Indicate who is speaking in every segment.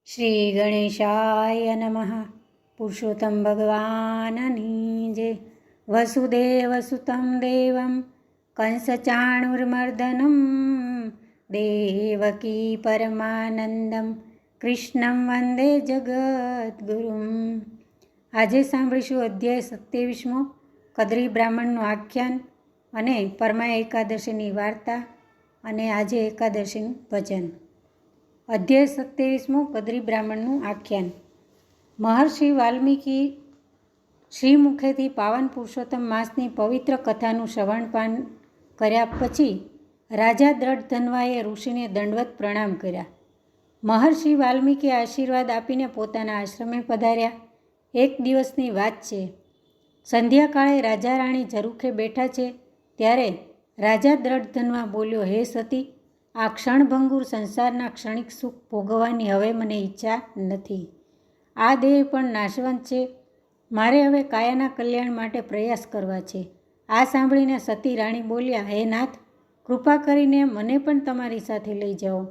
Speaker 1: શ્રી ગણેશાય નમઃ. પુરુષોત્તમ ભગવાનની જય. વસુદેવ સુતમ દેવમ કંસચાણુર્મર્દનમ દેવકી પરમાનંદમ કૃષ્ણમ વંદે જગદ્ગુરુમ. આજે સાંભળીશું અધ્યાય 27મો, કદ્રી બ્રાહ્મણનું આખ્યાન અને પરમા એકાદશીની વાર્તા અને આજે એકાદશીનું ભજન. અધ્યાય 27મો, કદ્રી બ્રાહ્મણનું આખ્યાન. મહર્ષિ વાલ્મીકી શ્રી મુખેથી પાવન પુરુષોત્તમ માસની પવિત્ર કથાનું શ્રવણપાન કર્યા પછી રાજા દ્રઢધન્વાએ ઋષિને દંડવત પ્રણામ કર્યા. મહર્ષિ વાલ્મીકી આશીર્વાદ આપીને પોતાના આશ્રમે પધાર્યા. એક દિવસની વાત છે. સંધ્યાકાળે રાજા રાણી ઝરૂખે બેઠા છે ત્યારે રાજા દ્રઢધન્વા બોલ્યો, હે સતી, આ ક્ષણભંગુર સંસારના ક્ષણિક સુખ ભોગવવાની હવે મને ઈચ્છા નથી. આ દેહ પણ નાશવંત છે. મારે હવે કાયાના કલ્યાણ માટે પ્રયાસ કરવા છે. આ સાંભળીને સતી રાણી બોલ્યા, હે નાથ, કૃપા કરીને મને પણ તમારી સાથે લઈ જાઓ.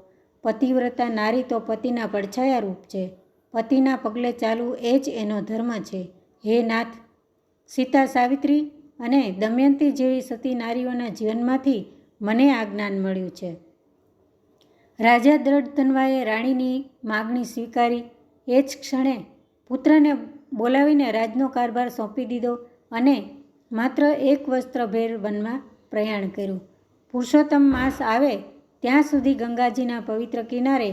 Speaker 1: પતિવ્રતા નારી તો પતિના પડછાયા રૂપ છે. પતિના પગલે ચાલવું એ જ એનો ધર્મ છે. હે નાથ, સીતા, સાવિત્રી અને દમયંતી જેવી સતી નારીઓના જીવનમાંથી મને આ જ્ઞાન મળ્યું છે. રાજા દ્રઢધન્વાએ રાણીની માગણી સ્વીકારી. એ જ ક્ષણે પુત્રને બોલાવીને રાજનો કારભાર સોંપી દીધો અને માત્ર એક વસ્ત્રભેર વનમાં પ્રયાણ કર્યું. પુરુષોત્તમ માસ આવે ત્યાં સુધી ગંગાજીના પવિત્ર કિનારે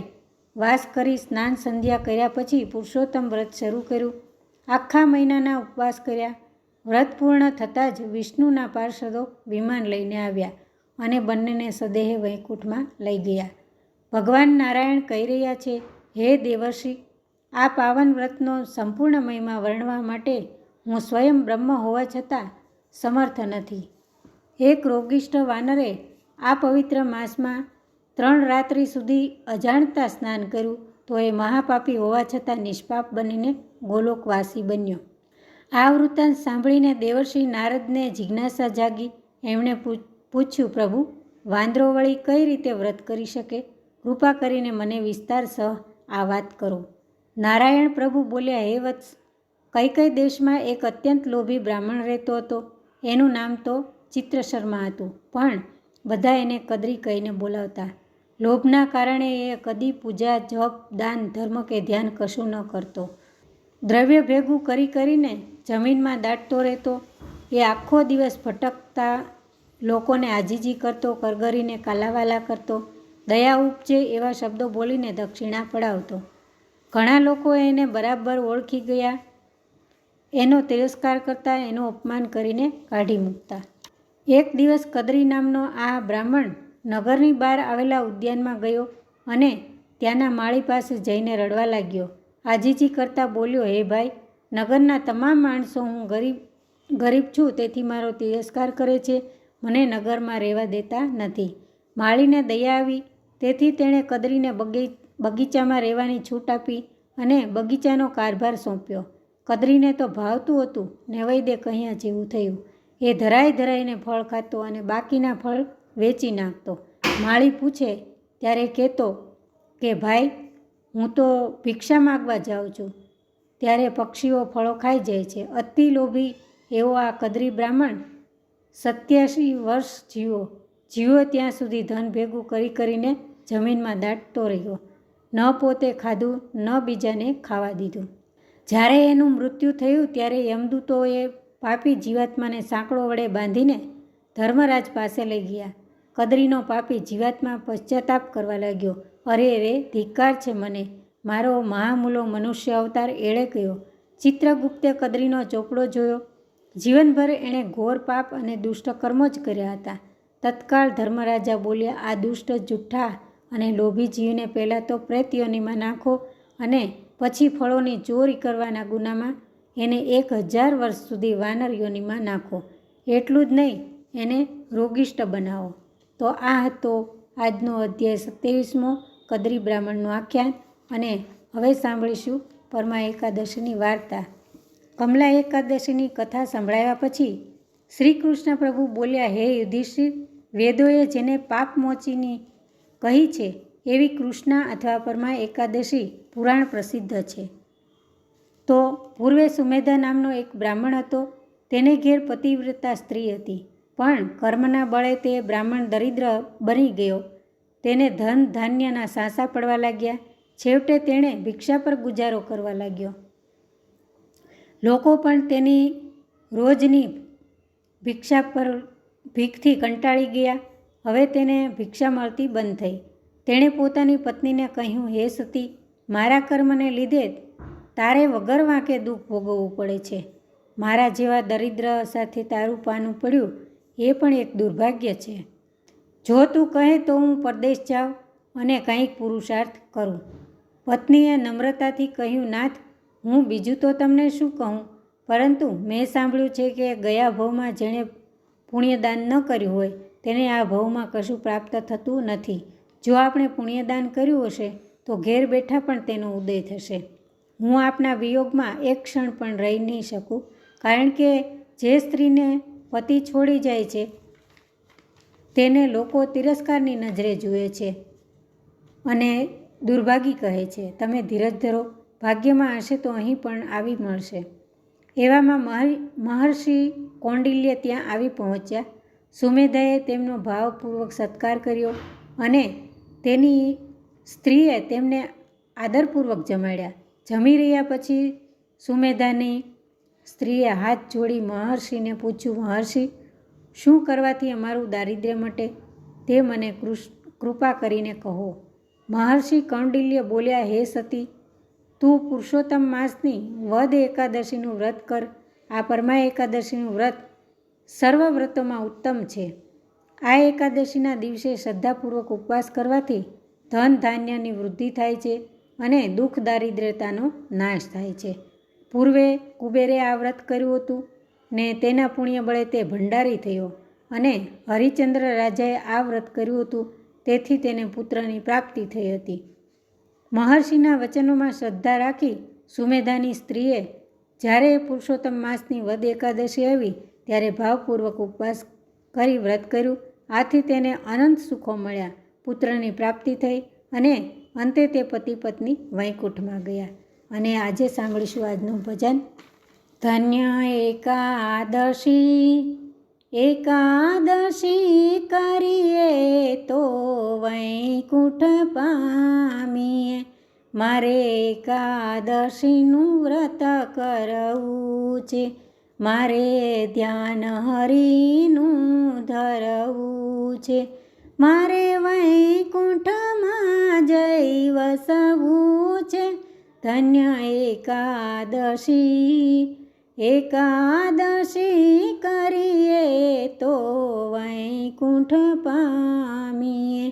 Speaker 1: વાસ કરી સ્નાન સંધ્યા કર્યા પછી પુરુષોત્તમ વ્રત શરૂ કર્યું. આખા મહિનાના ઉપવાસ કર્યા. વ્રત પૂર્ણ થતાં જ વિષ્ણુના પાર્ષદો વિમાન લઈને આવ્યા અને બંનેને સદેહ વૈકુંઠમાં લઈ ગયા. ભગવાન નારાયણ કહી રહ્યા છે, હે દેવર્ષિ, આ પાવન વ્રતનો સંપૂર્ણ મહિમા વર્ણવા માટે હું સ્વયં બ્રહ્મ હોવા છતાં સમર્થ નથી. એક રોગિષ્ઠ વાનરે આ પવિત્ર માસમાં 3 રાત્રિ સુધી અજાણતા સ્નાન કર્યું તો એ મહાપાપી હોવા છતાં નિષ્પાપ બનીને ગોલોકવાસી બન્યો. આ વૃત્તાંત સાંભળીને દેવર્ષિ નારદને જિજ્ઞાસા જાગી. એમણે પૂછ્યું, પ્રભુ, વાંદરો વળી કઈ રીતે વ્રત કરી શકે? કૃપા કરીને મને વિસ્તાર સહ આ વાત કરો. નારાયણ પ્રભુ બોલ્યા, હે વત્સ, કઈ દેશમાં એક અત્યંત લોભી બ્રાહ્મણ રહેતો હતો. એનું નામ તો ચિત્રશર્મા હતું, પણ બધા એને કદ્રી કહીને બોલાવતા. લોભના કારણે એ કદી પૂજા, જપ, દાન, ધર્મ કે ધ્યાન કશું ન કરતો. દ્રવ્ય ભેગું કરીને જમીનમાં દાટતો રહેતો. એ આખો દિવસ ભટકતા લોકોને આજીજી કરતો, કરગરીને કાલાવાલા કરતો, દયા ઉપજે એવા શબ્દો બોલીને દક્ષિણા પડાવતો. ઘણા લોકો એને બરાબર ઓળખી ગયા. એનો તિરસ્કાર કરતા, એનું અપમાન કરીને કાઢી મૂકતા. એક દિવસ કદ્રી નામનો આ બ્રાહ્મણ નગરની બહાર આવેલા ઉદ્યાનમાં ગયો અને ત્યાંના માળી પાસે જઈને રડવા લાગ્યો. આજીજી કરતા બોલ્યો, હે ભાઈ, નગરના તમામ માણસો હું ગરીબ છું તેથી મારો તિરસ્કાર કરે છે, મને નગરમાં રહેવા દેતા નથી. માળીને દયા આવી તેથી તેણે કદ્રીને બગીચામાં રહેવાની છૂટ આપી અને બગીચાનો કારભાર સોંપ્યો. કદ્રીને તો ભાવતું હતું, નૈવેદ્ય કહ્યા જેવું થયું. એ ધરાઈને ફળ ખાતો અને બાકીના ફળ વેચી નાખતો. માળી પૂછે ત્યારે કહેતો કે ભાઈ, હું તો ભિક્ષા માગવા જાઉં છું. ત્યારે પક્ષીઓ ફળો ખાઈ જાય છે. અતિ લોભી એવો આ કદ્રી બ્રાહ્મણ 87 વર્ષ જીવ્યો ત્યાં સુધી ધન ભેગું કરીને જમીનમાં દાટતો રહ્યો. ન પોતે ખાધું, ન બીજાને ખાવા દીધું. જ્યારે એનું મૃત્યુ થયું ત્યારે યમદૂતોએ પાપી જીવાત્માને સાંકળો વડે બાંધીને ધર્મરાજ પાસે લઈ ગયા. કદ્રીનો પાપી જીવાત્મા પશ્ચાતાપ કરવા લાગ્યો. અરે રે, ધિક્કાર છે મને, મારો મહામૂલો મનુષ્ય અવતાર એળે ગયો. ચિત્રગુપ્તે કદ્રીનો ચોપડો જોયો. જીવનભર એણે ઘોર પાપ અને દુષ્ટ કર્મો જ કર્યા હતા. તત્કાળ ધર્મરાજા બોલ્યા, આ દુષ્ટ, જુઠ્ઠા અને લોભી જીવને પહેલાં તો પ્રેત યોનિમાં નાખો અને પછી ફળોની ચોરી કરવાના ગુનામાં એને 1000 વર્ષ સુધી વાનર યોનિમાં નાખો. એટલું જ નહીં, એને રોગિષ્ઠ બનાવો. તો આ હતો આજનો અધ્યાય 27મો, કદ્રી બ્રાહ્મણનું આખ્યાન. અને હવે સાંભળીશું પરમા એકાદશીની વાર્તા. કમલા એકાદશીની કથા સંભળાવ્યા પછી શ્રી કૃષ્ણ પ્રભુ બોલ્યા, હે યુધિષ્ઠિર, વેદોએ જેને પાપમોચિની કહી છે એવી કૃષ્ણા અથવા પરમા એકાદશી પુરાણ પ્રસિદ્ધ છે. તો પૂર્વે સુમેધા નામનો એક બ્રાહ્મણ હતો. તેને ઘેર પતિવ્રતા સ્ત્રી હતી, પણ કર્મના બળે તે બ્રાહ્મણ દરિદ્ર બની ગયો. તેને ધન ધાન્યના સાંસા પડવા લાગ્યા. છેવટે તેણે ભિક્ષા પર ગુજારો કરવા લાગ્યો. લોકો પણ તેની રોજની ભિક્ષા પર ભીખથી કંટાળી ગયા. હવે તેને ભિક્ષા મળતી બંધ થઈ. તેણે પોતાની પત્નીને કહ્યું, હે સતી, મારા કર્મને લીધે તારે વગર વાંકે દુઃખ ભોગવવું પડે છે. મારા જેવા દરિદ્ર સાથે તારું પાનું પડ્યું એ પણ એક દુર્ભાગ્ય છે. જો તું કહે તો હું પરદેશ જાઉં અને કંઈક પુરુષાર્થ કરું. પત્નીએ નમ્રતાથી કહ્યું, નાથ, હું બીજું તો તમને શું કહું, પરંતુ મેં સાંભળ્યું છે કે ગયા ભવમાં જેણે પુણ્યદાન ન કર્યું હોય તેને આ ભવમાં કશું પ્રાપ્ત થતું નથી. જો આપણે પુણ્યદાન કર્યું હશે તો ઘેર બેઠા પણ તેનો ઉદય થશે. હું આપના વિયોગમાં એક ક્ષણ પણ રહી નહીં શકું, કારણ કે જે સ્ત્રીને પતિ છોડી જાય છે તેને લોકો તિરસ્કારની નજરે જુએ છે અને દુર્ભાગી કહે છે. તમે ધીરજ ધરો, ભાગ્યમાં હશે તો અહીં પણ આવી મળશે. એવામાં મહર્ષિ કૌંડિલ્ય ત્યાં આવી પહોંચ્યા. સુમેધાએ તેમનો ભાવપૂર્વક સત્કાર કર્યો અને તેની સ્ત્રીએ તેમને આદરપૂર્વક જમાડ્યા. જમી રહ્યા પછી સુમેધાની સ્ત્રીએ હાથ જોડી મહર્ષિને પૂછ્યું, મહર્ષિ, શું કરવાથી અમારું દારિદ્ર્ય મટે તે મને કૃપા કરીને કહો. મહર્ષિ કૌંડિલ્ય બોલ્યા, હે સતી, તું પુરુષોત્તમ માસની વદ એકાદશીનું વ્રત કર. આ પરમા એકાદશીનું વ્રત સર્વ વ્રતોમાં ઉત્તમ છે. આ એકાદશીના દિવસે શ્રદ્ધાપૂર્વક ઉપવાસ કરવાથી ધન ધાન્યની વૃદ્ધિ થાય છે અને દુઃખ દારિદ્ર્યતાનો નાશ થાય છે. પૂર્વે કુબેરે આ વ્રત કર્યું હતું ને તેના પુણ્ય બળે તે ભંડારી થયો, અને હરિચંદ્ર રાજાએ આ વ્રત કર્યું હતું તેથી તેને પુત્રની પ્રાપ્તિ થઈ હતી. મહર્ષિના વચનોમાં શ્રદ્ધા રાખી સુમેધાની સ્ત્રીએ જ્યારે પુરુષોત્તમ માસની વદ એકાદશી આવી ત્યારે ભાવપૂર્વક ઉપવાસ કરી વ્રત કર્યું. આથી તેને અનંત સુખો મળ્યા, પુત્રની પ્રાપ્તિ થઈ અને અંતે તે પતિ પત્ની વૈકુંઠમાં ગયા. અને આજે સાંભળીશું આજનું ભજન. ધન્ય એકાદશી, એકાદશી કરીએ તો વૈકુંઠ પામીએ. મારે એકાદશીનું વ્રત કરવું છે, મારે ધ્યાન હરિનું ધરવું છે. મારે વૈકુંઠમાં જઈ વસવું છે. ધન્ય એકાદશી, એકાદશી કરીએ તો વૈકુંઠ પામીએ.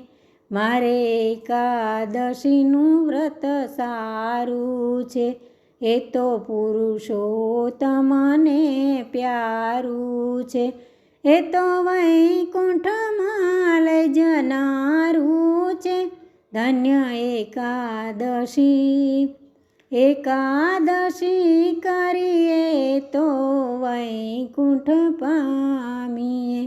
Speaker 1: મારે એકાદશીનું વ્રત સારું છે, એ તો પુરુષોત્તમને પ્યારું છે. એ તો વૈકુંઠમાં લઈ જનારું છે. ધન્ય એકાદશી, એકાદશી કરીએ તો વૈકુંઠ પામીએ.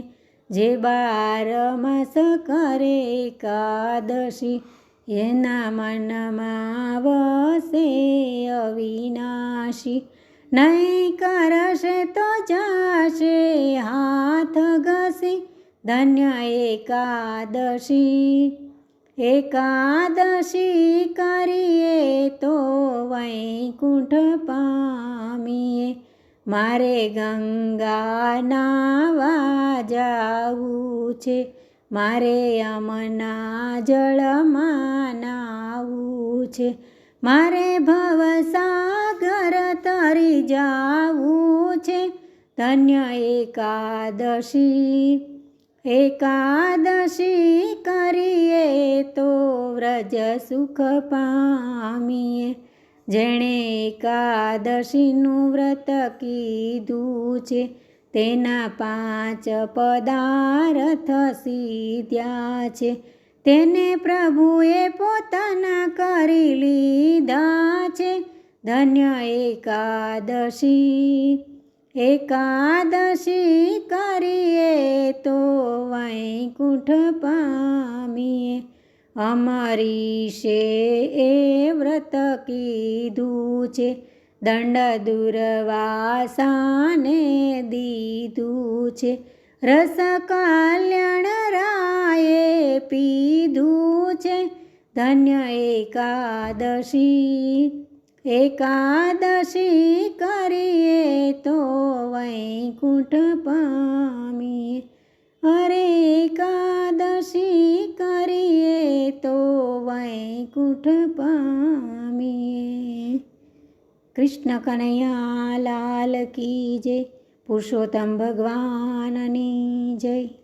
Speaker 1: જે 12 માસ કરે એકાદશી એના મનમાં વસે અવિનાશી. નહીં કરશે તો જશે હાથ ઘસી. ધન્ય એકાદશી, એકાદશી કરીએ તો વૈકુંઠ પામીએ. મારે ગંગા નાવા જાવું છે, મારે યમુના જળમાં નાવું છે. મારે ભવસાગર તરી જાવું છે. ધન્ય એકાદશી, એકાદશી કરીએ તો વ્રજ સુખ પામીએ. જેણે એકાદશીનું વ્રત કીધું છે તેના 5 પદાર્થ સિદ્ધ્યા છે. તેને પ્રભુએ પોતાના કરી લીધા છે. ધન્ય એકાદશી, એકાદશી કરીએ તો વૈકુંઠ પામીએ. અમરીશે એ વ્રત કીધું છે, દંડ દુર્વાસાને દીધું છે, રસ કલ્યાણ રાયે પીધું છે, ધન્ય એકાદશી કરીએ તો વૈકુંઠ પામીએ, અરે એકાદશી કરીએ તો વૈકુંઠ પામીએ। કૃષ્ણ કનૈયા લાલ કી જય, પુરુષોત્તમ ભગવાનની જય।